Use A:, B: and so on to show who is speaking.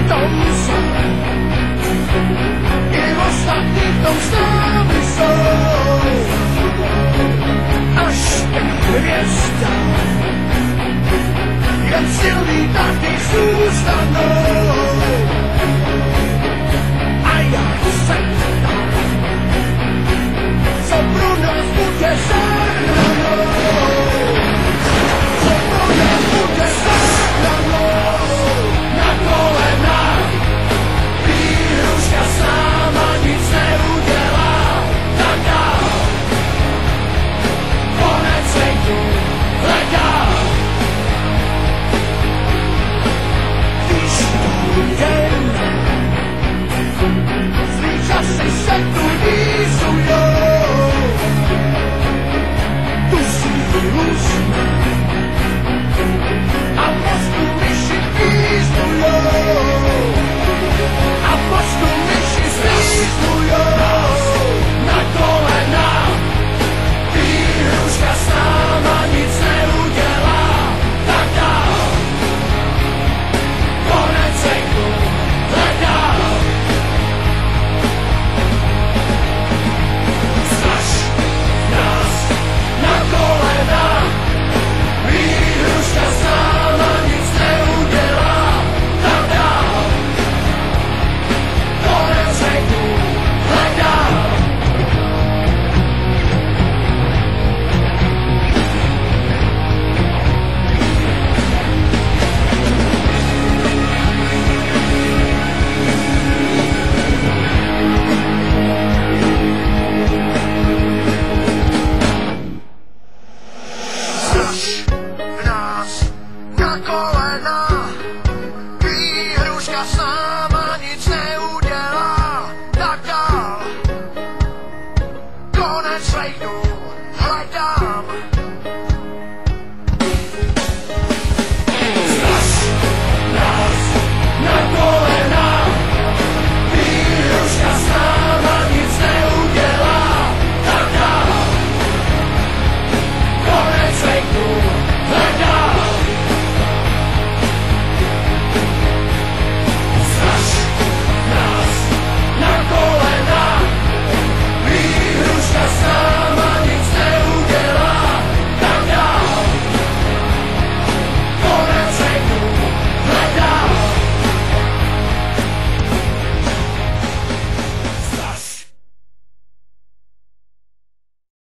A: tom sám. I ostatní v tom s námi jsou, až ten hvězda. Jen silný taky zůstanou. A já se ptám, co pro nás bude za hranou. Co pro nás bude za hranou. Na kolenách výhruška s náma nic neudělá. Tak dál, konec světu, hledám. Zlý časy se tu rýsujou, tu sílu jsme a mozku myši písnujou, a mozku myši zvíznujou. Na kolena výhruška s náma nic neudělá. Tak dál, konec světu hledám. Straš nás na kolena, výhruška s náma nic neudělá. Tak dál, konec světu hledám. Straš nás na kolena, výhruška s náma nic neudělá. Tak dál, konec světu hledám.